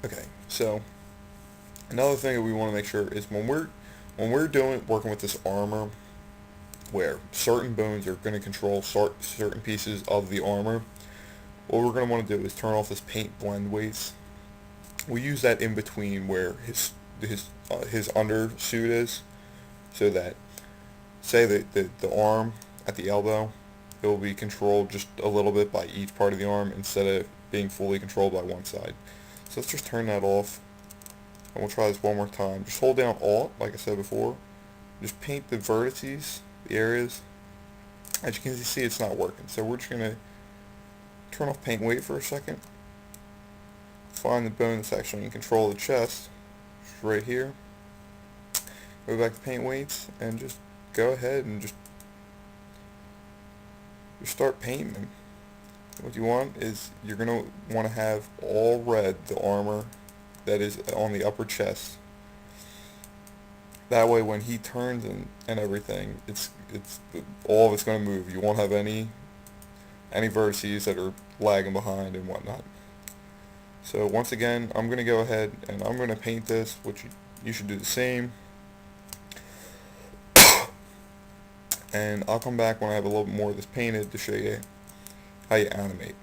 Okay, so another thing that we want to make sure is when we're doing working with this armor, where certain bones are going to control certain pieces of the armor, what we're going to want to do is turn off this paint blend weights. We use that in between where his undersuit is, so that say the arm at the elbow, it will be controlled just a little bit by each part of the arm instead of being fully controlled by one side. So let's just turn that off, and we'll try this one more time. Just hold down Alt, like I said before. Just paint the vertices, the areas. As you can see, it's not working. So we're just going to turn off paint weight for a second. Find the bone that's actually in control of the chest, which is right here. Go back to paint weights, and just go ahead and just start painting them. What you want is you're going to want to have all red the armor that is on the upper chest. That way when he turns and everything, it's all of it's going to move. You won't have any vertices that are lagging behind and whatnot. So once again, I'm going to go ahead and I'm going to paint this, which you should do the same. And I'll come back when I have a little bit more of this painted to show you how you animate.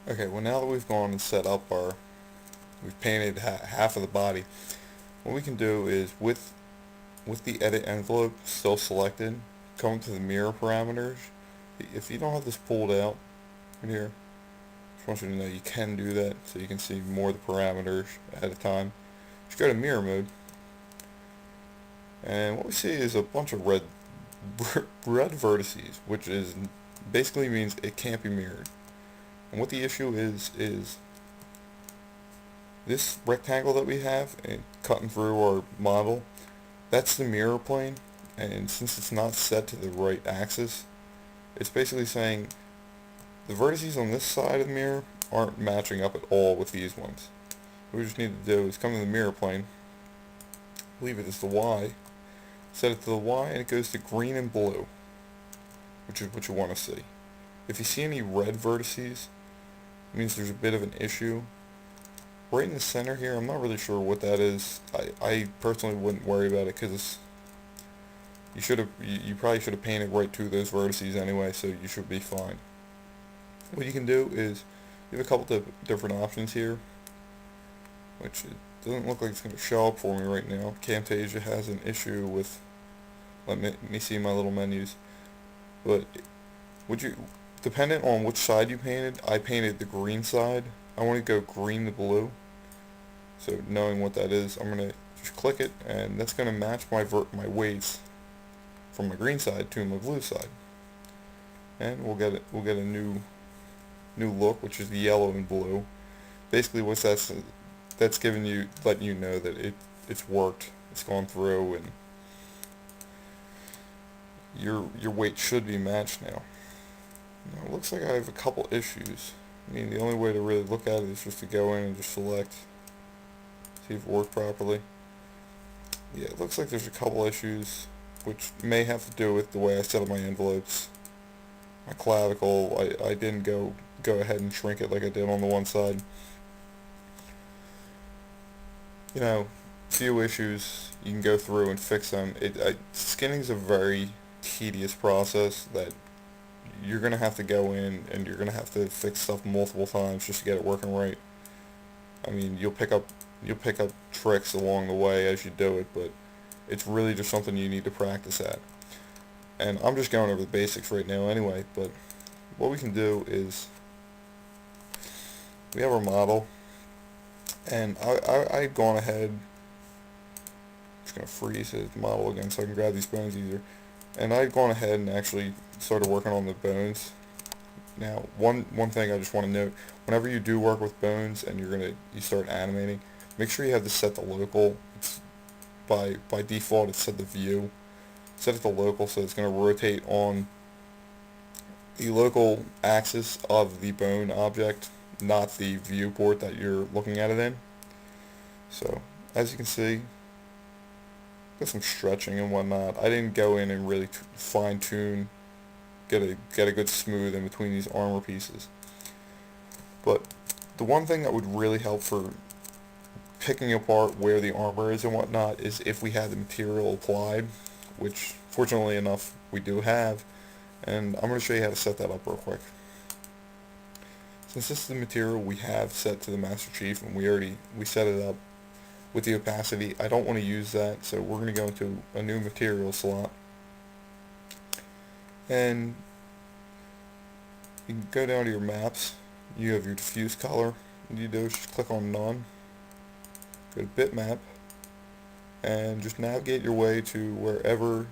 Okay, well now that we've gone and set up we've painted half of the body, what we can do is with the edit envelope still selected, come to the mirror parameters. If you don't have this pulled out right here, just want you to know you can do that so you can see more of the parameters at a time. Just go to mirror mode, and what we see is a bunch of red vertices, which is basically means it can't be mirrored. And what the issue is this rectangle that we have and cutting through our model, that's the mirror plane, and since it's not set to the right axis, it's basically saying the vertices on this side of the mirror aren't matching up at all with these ones. What we just need to do is come to the mirror plane, leave it as the Y, set it to the Y, and it goes to green and blue, which is what you want to see. If you see any red vertices, it means there's a bit of an issue. Right in the center here, I'm not really sure what that is. I personally wouldn't worry about it because you probably should have painted right to those vertices anyway, so you should be fine. What you can do is you have a couple of different options here, which it doesn't look like it's going to show up for me right now. Camtasia has an issue with, let me see my little menus, but would you, dependent on which side you painted, I painted the green side. I want to go green to blue. So knowing what that is, I'm going to just click it, and that's going to match my weights from my green side to my blue side. And we'll get a new look, which is the yellow and blue. Basically that's letting you know that it's worked, it's gone through, and your weight should be matched now. Now it looks like I have a couple issues. I mean, the only way to really look at it is just to go in and just select, see if it worked properly. Yeah, it looks like there's a couple issues, which may have to do with the way I set up my envelopes. My clavicle, I didn't go ahead and shrink it like I did on the one side. You know, few issues, you can go through and fix them. Skinning is a very tedious process that you're going to have to go in and you're going to have to fix stuff multiple times just to get it working right. I mean, you'll pick up tricks along the way as you do it, but it's really just something you need to practice at. And I'm just going over the basics right now anyway, but what we can do is we have our model, and I've gone ahead, I'm just going to freeze his model again so I can grab these bones easier, and I've gone ahead and actually started working on the bones. Now, one thing I just want to note, whenever you do work with bones and you start animating, make sure you have this set to local. It's by default it's set to view. Set it to local, so it's going to rotate on the local axis of the bone object, not the viewport that you're looking at it in. So as you can see, got some stretching and whatnot. I didn't go in and really fine tune, get a good smooth in between these armor pieces. But the one thing that would really help for picking apart where the armor is and whatnot is if we had the material applied, which fortunately enough we do have, and I'm going to show you how to set that up real quick. Since this is the material we have set to the Master Chief and we set it up with the opacity, I don't want to use that, so we're going to go into a new material slot, and you can go down to your maps. You have your diffuse color. What you do is just click on none, go to bitmap, and just navigate your way to wherever